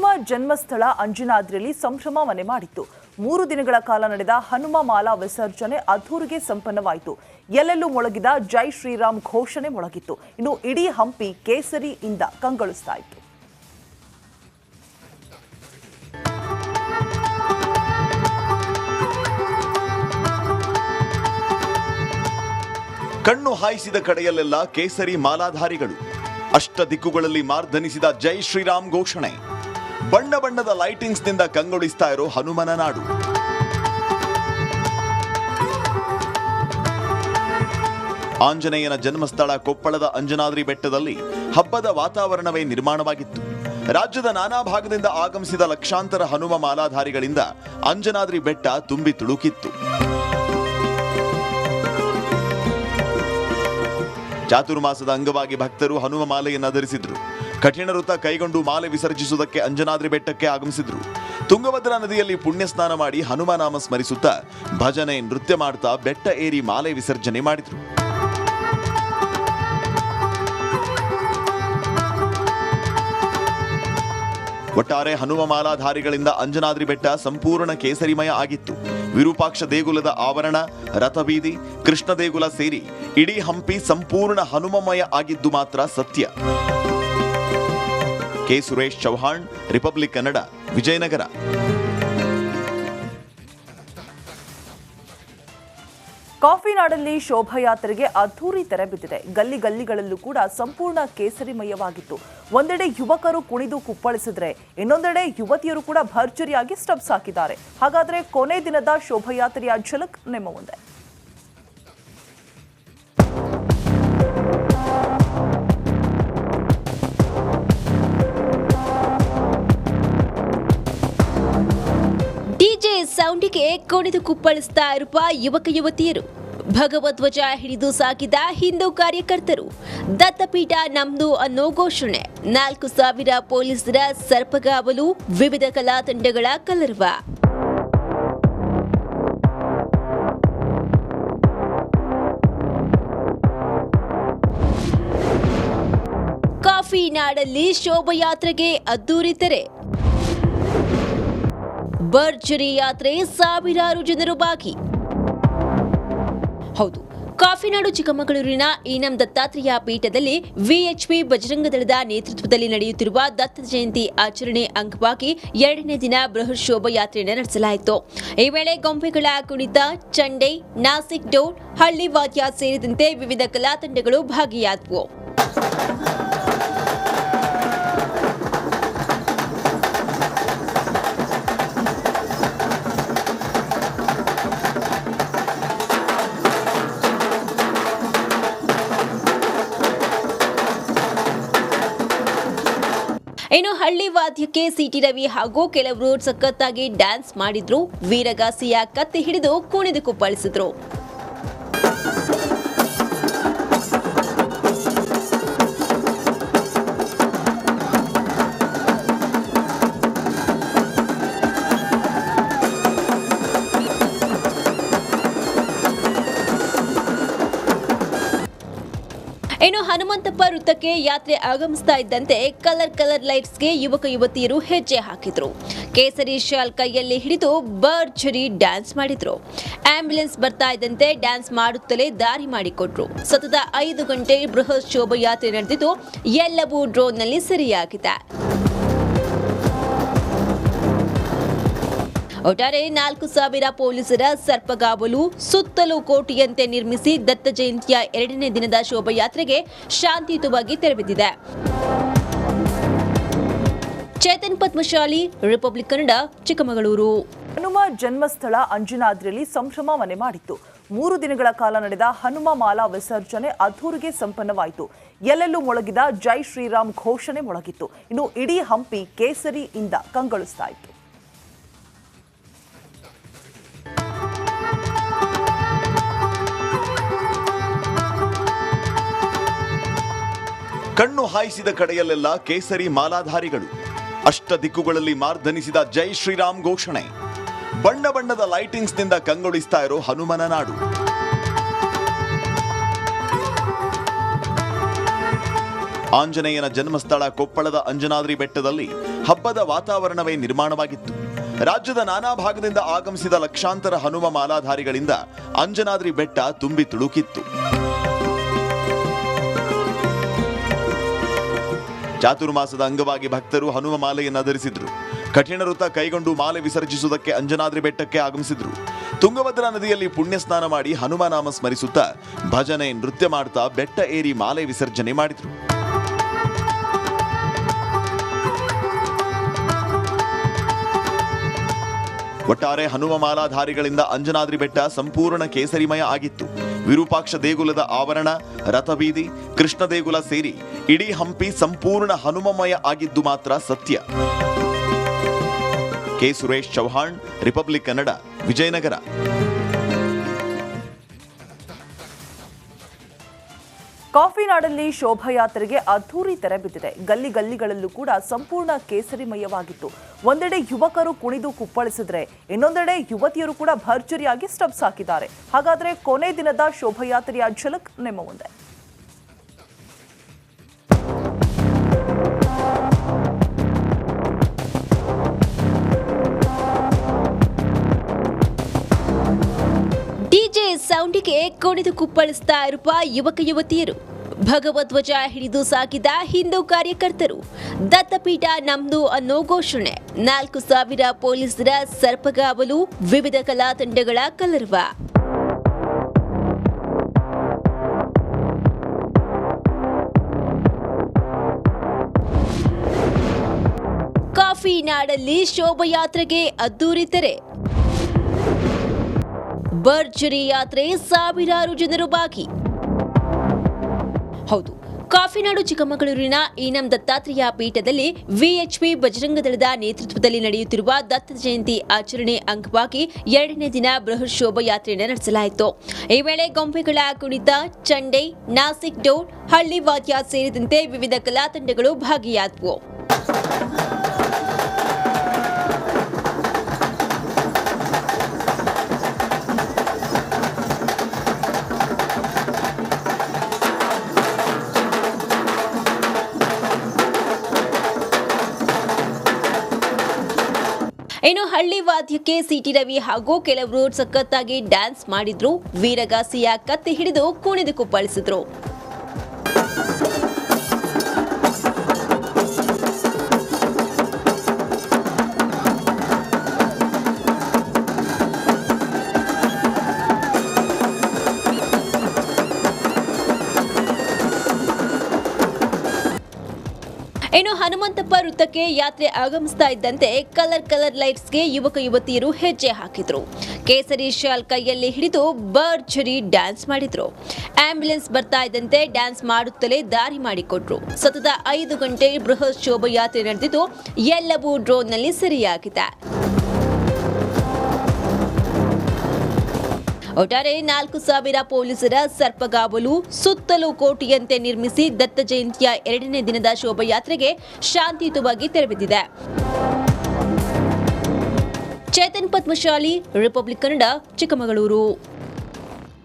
ಹನುಮ ಜನ್ಮಸ್ಥಳ ಅಂಜನಾದ್ರಿಯಲ್ಲಿ ಸಂಭ್ರಮ ಮನೆ ಮಾಡಿತ್ತು. 3 ದಿನಗಳ ಕಾಲ ನಡೆದ ಹನುಮ ಮಾಲಾ ವಿಸರ್ಜನೆ ಅದ್ಧೂರಿಗೆ ಸಂಪನ್ನವಾಯಿತು. ಎಲ್ಲೆಲ್ಲೂ ಮೊಳಗಿದ ಜೈ ಶ್ರೀರಾಮ್ ಘೋಷಣೆ ಮೊಳಗಿತ್ತು. ಇನ್ನು ಇಡೀ ಹಂಪಿ ಕೇಸರಿಯಿಂದ ಕಂಗೊಳಿಸ್ತಾ ಇತ್ತು. ಕಣ್ಣು ಹಾಯಿಸಿದ ಕಡೆಯಲ್ಲೆಲ್ಲ ಕೇಸರಿ ಮಾಲಾಧಾರಿಗಳು. ಅಷ್ಟ ದಿಕ್ಕುಗಳಲ್ಲಿ ಮಾರ್ಧನಿಸಿದ ಜೈ ಶ್ರೀರಾಮ್ ಘೋಷಣೆ. ಬಣ್ಣ ಬಣ್ಣದ ಲೈಟಿಂಗ್ಸ್ ನಿಂದ ಕಂಗೊಳಿಸ್ತಾ ಇರೋ ಹನುಮನ ನಾಡು. ಆಂಜನೇಯನ ಜನ್ಮಸ್ಥಳ ಕೊಪ್ಪಳದ ಅಂಜನಾದ್ರಿ ಬೆಟ್ಟದಲ್ಲಿ ಹಬ್ಬದ ವಾತಾವರಣವೇ ನಿರ್ಮಾಣವಾಗಿತ್ತು. ರಾಜ್ಯದ ನಾನಾ ಭಾಗದಿಂದ ಆಗಮಿಸಿದ ಲಕ್ಷಾಂತರ ಹನುಮ ಮಾಲಾಧಾರಿಗಳಿಂದ ಅಂಜನಾದ್ರಿ ಬೆಟ್ಟ ತುಂಬಿ ತುಳುಕಿತ್ತು. ಚಾತುರ್ಮಾಸದ ಅಂಗವಾಗಿ ಭಕ್ತರು ಹನುಮ ಮಾಲೆಯನ್ನು ಧರಿಸಿದ್ರು. ಕಠಿಣ ವೃತ ಕೈಗೊಂಡು ಮಾಲೆ ವಿಸರ್ಜಿಸುವುದಕ್ಕೆ ಅಂಜನಾದ್ರಿ ಬೆಟ್ಟಕ್ಕೆ ಆಗಮಿಸಿದ್ರು. ತುಂಗಭದ್ರಾ ನದಿಯಲ್ಲಿ ಪುಣ್ಯ ಸ್ನಾನ ಮಾಡಿ ಹನುಮನಾಮ ಸ್ಮರಿಸುತ್ತಾ ಭಜನೆ ನೃತ್ಯ ಮಾಡ್ತಾ ಬೆಟ್ಟ ಏರಿ ಮಾಲೆ ವಿಸರ್ಜನೆ ಮಾಡಿದ್ರು. ಒಟ್ಟಾರೆ ಹನುಮ ಮಾಲಾಧಾರಿಗಳಿಂದ ಅಂಜನಾದ್ರಿ ಬೆಟ್ಟ ಸಂಪೂರ್ಣ ಕೇಸರಿಮಯ ಆಗಿತ್ತು. ವಿರೂಪಾಕ್ಷ ದೇಗುಲದ ಆವರಣ, ರಥಬೀದಿ, ಕೃಷ್ಣ ದೇಗುಲ ಸೇರಿ ಇಡೀ ಹಂಪಿ ಸಂಪೂರ್ಣ ಹನುಮಮಯ ಆಗಿದ್ದು ಮಾತ್ರ ಸತ್ಯ. K Suresh Chauhan, Republic Kannada, Vijayanagara. Coffee ನಾಡಲ್ಲಿ ಶೋಭಾಯಾತ್ರೆಗೆ ಅದ್ಧೂರಿ ತೆರೆ ಬಿದ್ದಿದೆ. ಗಲ್ಲಿ ಗಲ್ಲಿಗಳಲ್ಲೂ ಕೂಡ ಸಂಪೂರ್ಣ ಕೇಸರಿಮಯವಾಗಿತ್ತು. ಒಂದೆಡೆ ಯುವಕರು ಕುಣಿದು ಕುಪ್ಪಳಿಸಿದ್ರೆ, ಇನ್ನೊಂದೆಡೆ ಯುವತಿಯರು ಕೂಡ ಭರ್ಜರಿಯಾಗಿ ಸ್ಟೆಪ್ಸ್ ಹಾಕಿದ್ದಾರೆ. ಹಾಗಾದ್ರೆ ಕೊನೆ ದಿನದ ಶೋಭಾಯಾತ್ರೆಯ ಝಲಕ್ ನಿಮ್ಮ ಮುಂದೆ. ಡಿಜೆ ಸೌಂಡಿಗೆ ಕುಣಿದು ಕುಪ್ಪಳಿಸ್ತಾ ಇರುವ ಯುವಕ ಯುವತಿಯರು, ಭಗವಧ್ವಜ ಹಿಡಿದು ಸಾಕಿದ ಹಿಂದೂ ಕಾರ್ಯಕರ್ತರು, ದತ್ತಪೀಠ ನಮ್ದು ಅನ್ನೋ ಘೋಷಣೆ, 4,000 ಪೊಲೀಸರ ಸರ್ಪಗಾವಲು, ವಿವಿಧ ಕಲಾ ತಂಡಗಳ ಕಲರವ. ಕಾಫಿ ನಾಡಲ್ಲಿ ಶೋಭಾಯಾತ್ರೆಗೆ ಅದ್ದೂರಿ ತೆರೆ. ಭರ್ಜರಿ ಯಾತ್ರೆ, ಸಾವಿರಾರು ಜನರು ಭಾಗಿ. ಹೌದು, ಕಾಫಿನಾಡು ಚಿಕ್ಕಮಗಳೂರಿನ ಈನಂ ದತ್ತಾತ್ರೇಯ ಪೀಠದಲ್ಲಿ ವಿಎಚ್ಪಿ ಬಜರಂಗದಳದ ನೇತೃತ್ವದಲ್ಲಿ ನಡೆಯುತ್ತಿರುವ ದತ್ತ ಜಯಂತಿ ಆಚರಣೆ ಅಂಗವಾಗಿ 2ನೇ ದಿನ ಬೃಹತ್ ಶೋಭಾಯಾತ್ರೆಯನ್ನು ನಡೆಸಲಾಯಿತು. ಈ ವೇಳೆ ಗೊಂಬೆಗಳ ಕುಣಿತ, ಚಂಡೆ, ನಾಸಿಕ್ ಡೋಲ್, ಹಳ್ಳಿ ವಾದ್ಯ ಸೇರಿದಂತೆ ವಿವಿಧ ಕಲಾ ತಂಡಗಳು ಭಾಗಿಯಾದವು. ಇನ್ನು ಹಳ್ಳಿ ವಾದ್ಯಕ್ಕೆ ಸಿಟಿ ರವಿ ಹಾಗೂ ಕೆಲವರು ಸಖತ್ತಾಗಿ ಡ್ಯಾನ್ಸ್ ಮಾಡಿದ್ರು. ವೀರಗಾಸಿಯ ಕತ್ತಿ ಹಿಡಿದು ಕುಣಿದು ಕುಪ್ಪಳಿಸಿದ್ರು. ಇನ್ನು ಹನುಮಂತಪ್ಪ ವೃತ್ತಕ್ಕೆ ಯಾತ್ರೆ ಆಗಮಿಸ್ತಾ ಇದ್ದಂತೆ ಕಲರ್ ಲೈಟ್ಸ್ಗೆ ಯುವಕ ಯುವತಿಯರು ಹೆಜ್ಜೆ ಹಾಕಿದ್ರು. ಕೇಸರಿ ಶಾಲ್ ಕೈಯಲ್ಲಿ ಹಿಡಿದು ಭರ್ಜರಿ ಡ್ಯಾನ್ಸ್ ಮಾಡಿದ್ರು. ಆಂಬ್ಯುಲೆನ್ಸ್ ಬರ್ತಾ ಇದ್ದಂತೆ ಡ್ಯಾನ್ಸ್ ಮಾಡುತ್ತಲೇ ದಾರಿ ಮಾಡಿಕೊಟ್ರು. ಸತತ 5 ಗಂಟೆ ಬೃಹತ್ ಶೋಭಾಯಾತ್ರೆ ನಡೆದಿದ್ದು ಎಲ್ಲವೂ ಡ್ರೋನ್ನಲ್ಲಿ ಸೆರೆಯಾಗಿದೆ. ಒಟ್ಟಾರೆ 4,000 ಪೊಲೀಸರ ಸರ್ಪಗಾವಲು, ಸುತ್ತಲೂ ಕೋಟೆಯಂತೆ ನಿರ್ಮಿಸಿ ದತ್ತ ಜಯಂತಿಯ 2ನೇ ದಿನದ ಶೋಭಾಯಾತ್ರೆಗೆ ಶಾಂತಿಯುತವಾಗಿ ತೆರೆಬಿದ್ದಿದೆ. ಚೇತನ್ ಪದ್ಮಶಾಲಿ, ರಿಪಬ್ಲಿಕ್ ಕನ್ನಡ, ಚಿಕ್ಕಮಗಳೂರು. ಹನುಮ ಜನ್ಮಸ್ಥಳ ಅಂಜನಾದ್ರಿಯಲ್ಲಿ ಸಂಭ್ರಮ ಮನೆ ಮಾಡಿತ್ತು. 3 ದಿನಗಳ ಕಾಲ ನಡೆದ ಹನುಮ ಮಾಲಾ ವಿಸರ್ಜನೆ ಅದ್ಧೂರಿಗೆ ಸಂಪನ್ನವಾಯಿತು. ಎಲ್ಲೆಲ್ಲೂ ಮೊಳಗಿದ ಜೈ ಶ್ರೀರಾಮ್ ಘೋಷಣೆ ಮೊಳಗಿತ್ತು. ಇನ್ನು ಇಡೀ ಹಂಪಿ ಕೇಸರಿಯಿಂದ ಕಂಗೊಳಿಸ್ತಾ ಇತ್ತು. ಕಣ್ಣು ಹಾಯಿಸಿದ ಕಡೆಯಲ್ಲೆಲ್ಲ ಕೇಸರಿ ಮಾಲಾಧಾರಿಗಳು. ಅಷ್ಟ ದಿಕ್ಕುಗಳಲ್ಲಿ ಮಾರ್ಧನಿಸಿದ ಜೈ ಶ್ರೀರಾಮ್ ಘೋಷಣೆ. ಬಣ್ಣ ಬಣ್ಣದ ಲೈಟಿಂಗ್ಸ್ ನಿಂದ ಕಂಗೊಳಿಸ್ತಾ ಇರೋ ಹನುಮನ ನಾಡು. ಆಂಜನೇಯನ ಜನ್ಮಸ್ಥಳ ಕೊಪ್ಪಳದ ಅಂಜನಾದ್ರಿ ಬೆಟ್ಟದಲ್ಲಿ ಹಬ್ಬದ ವಾತಾವರಣವೇ ನಿರ್ಮಾಣವಾಗಿತ್ತು. ರಾಜ್ಯದ ನಾನಾ ಭಾಗದಿಂದ ಆಗಮಿಸಿದ ಲಕ್ಷಾಂತರ ಹನುಮ ಮಾಲಾಧಾರಿಗಳಿಂದ ಅಂಜನಾದ್ರಿ ಬೆಟ್ಟ ತುಂಬಿ ತುಳುಕಿತ್ತು. ಚಾತುರ್ಮಾಸದ ಅಂಗವಾಗಿ ಭಕ್ತರು ಹನುಮ ಮಾಲೆಯನ್ನು ಧರಿಸಿದ್ರು. ಕಠಿಣ ವೃತ ಕೈಗೊಂಡು ಮಾಲೆ ವಿಸರ್ಜಿಸುವುದಕ್ಕೆ ಅಂಜನಾದ್ರಿ ಬೆಟ್ಟಕ್ಕೆ ಆಗಮಿಸಿದ್ರು. ತುಂಗಭದ್ರಾ ನದಿಯಲ್ಲಿ ಪುಣ್ಯ ಸ್ನಾನ ಮಾಡಿ ಹನುಮನಾಮ ಸ್ಮರಿಸುತ್ತಾ ಭಜನೆ ನೃತ್ಯ ಮಾಡ್ತಾ ಬೆಟ್ಟ ಏರಿ ಮಾಲೆ ವಿಸರ್ಜನೆ ಮಾಡಿದ್ರು. ಒಟ್ಟಾರೆ ಹನುಮ ಮಾಲಾಧಾರಿಗಳಿಂದ ಅಂಜನಾದ್ರಿ ಬೆಟ್ಟ ಸಂಪೂರ್ಣ ಕೇಸರಿಮಯ ಆಗಿತ್ತು. ವಿರೂಪಾಕ್ಷ ದೇಗುಲದ ಆವರಣ, ರಥಬೀದಿ, ಕೃಷ್ಣ ದೇಗುಲ ಸೇರಿ ಇಡೀ ಹಂಪಿ ಸಂಪೂರ್ಣ ಹನುಮಮಯ ಆಗಿದ್ದು ಮಾತ್ರ ಸತ್ಯ. K Suresh Chauhan, Republic Kannada, Vijayanagara. Coffee ನಾಡಲ್ಲಿ ಶೋಭಾಯಾತ್ರೆಗೆ ಅದ್ಧೂರಿ ತೆರೆ ಬಿದ್ದಿದೆ. ಗಲ್ಲಿ ಗಲ್ಲಿಗಳಲ್ಲೂ ಕೂಡ ಸಂಪೂರ್ಣ ಕೇಸರಿಮಯವಾಗಿತ್ತು. ಒಂದೆಡೆ ಯುವಕರು ಕುಣಿದು ಕುಪ್ಪಳಿಸಿದ್ರೆ ಇನ್ನೊಂದೆಡೆ ಯುವತಿಯರು ಕೂಡ ಭರ್ಜರಿಯಾಗಿ ಸ್ಟೆಪ್ಸ್ ಹಾಕಿದ್ದಾರೆ. ಹಾಗಾದ್ರೆ ಕೊನೆ ದಿನದ ಶೋಭಾಯಾತ್ರೆಯ ಝಲಕ್ ನಿಮ್ಮ ಮುಂದೆ. ಡಿಜೆ ಸೌಂಡಿಗೆ ಕುಣಿದು ಕುಪ್ಪಳಿಸ್ತಾ ಇರುವ ಯುವಕ ಯುವತಿಯರು, ಭಗವಧ್ವಜ ಹಿಡಿದು ಸಾಗಿದ ಹಿಂದೂ ಕಾರ್ಯಕರ್ತರು, ದತ್ತಪೀಠ ನಮ್ದು ಅನ್ನೋ ಘೋಷಣೆ, 4,000 ಪೊಲೀಸರ ಸರ್ಪಗಾವಲು, ವಿವಿಧ ಕಲಾ ತಂಡಗಳ ಕಲರವ. ಕಾಫಿ ನಾಡಲ್ಲಿ ಶೋಭಾಯಾತ್ರೆಗೆ ಅದ್ದೂರಿ ತೆರೆ. ಭರ್ಜರಿ ಯಾತ್ರೆ, ಸಾವಿರಾರು ಜನರು ಭಾಗಿ. ಹೌದು, ಕಾಫಿನಾಡು ಚಿಕ್ಕಮಗಳೂರಿನ ಈನಂ ದತ್ತಾತ್ರೇಯ ಪೀಠದಲ್ಲಿ ವಿಎಚ್ಪಿ ಬಜರಂಗ ದಳದ ನೇತೃತ್ವದಲ್ಲಿ ನಡೆಯುತ್ತಿರುವ ದತ್ತ ಜಯಂತಿ ಆಚರಣೆ ಅಂಗವಾಗಿ 2ನೇ ದಿನ ಬೃಹತ್ ಶೋಭಾಯಾತ್ರೆಯನ್ನು ನಡೆಸಲಾಯಿತು. ಈ ವೇಳೆ ಗೊಂಬೆಗಳ ಕುಣಿತ, ಚಂಡೆ, ನಾಸಿಕ್ ಡೋಲ್, ಹಳ್ಳಿ ವಾದ್ಯ ಸೇರಿದಂತೆ ವಿವಿಧ ಕಲಾ ತಂಡಗಳು ಭಾಗಿಯಾದವು. ಇನ್ನು ಹಳ್ಳಿ ವಾದ್ಯಕ್ಕೆ ಸಿಟಿ ರವಿ ಹಾಗೂ ಕೆಲವರು ಸಖತ್ತಾಗಿ ಡ್ಯಾನ್ಸ್ ಮಾಡಿದ್ರು. ವೀರಗಾಸಿಯ ಕತ್ತಿ ಹಿಡಿದು ಕುಣಿದು ಕುಪ್ಪಳಿಸಿದ್ರು. ಇನ್ನು ಹನುಮಂತಪ್ಪ ವೃತ್ತಕ್ಕೆ ಯಾತ್ರೆ ಆಗಮಿಸ್ತಾ ಇದ್ದಂತೆ ಕಲರ್ ಲೈಟ್ಸ್ಗೆ ಯುವಕ ಯುವತಿಯರು ಹೆಜ್ಜೆ ಹಾಕಿದ್ರು. ಕೇಸರಿ ಶಾಲ್ ಕೈಯಲ್ಲಿ ಹಿಡಿದು ಭರ್ಜರಿ ಡ್ಯಾನ್ಸ್ ಮಾಡಿದ್ರು. ಆಂಬ್ಯುಲೆನ್ಸ್ ಬರ್ತಾ ಇದ್ದಂತೆ ಡ್ಯಾನ್ಸ್ ಮಾಡುತ್ತಲೇ ದಾರಿ ಮಾಡಿಕೊಟ್ರು. ಸತತ 5 ಗಂಟೆ ಬೃಹತ್ ಶೋಭಾಯಾತ್ರೆ ನಡೆದಿದ್ದು ಎಲ್ಲವೂ ಡ್ರೋನ್ನಲ್ಲಿ ಸೆರೆಯಾಗಿದೆ. ಒಟ್ಟಾರೆ 4,000 ಪೊಲೀಸರ ಸರ್ಪಗಾವಲು, ಸುತ್ತಲೂ ಕೋಟೆಯಂತೆ ನಿರ್ಮಿಸಿ ದತ್ತ ಜಯಂತಿಯ 2ನೇ ದಿನದ ಶೋಭಾಯಾತ್ರೆಗೆ ಶಾಂತಿಯುತವಾಗಿ ತೆರೆಬಿದ್ದಿದೆ. ಚೇತನ್ ಪದ್ಮಶಾಲಿ, ರಿಪಬ್ಲಿಕ್ ಕನ್ನಡ, ಚಿಕ್ಕಮಗಳೂರು.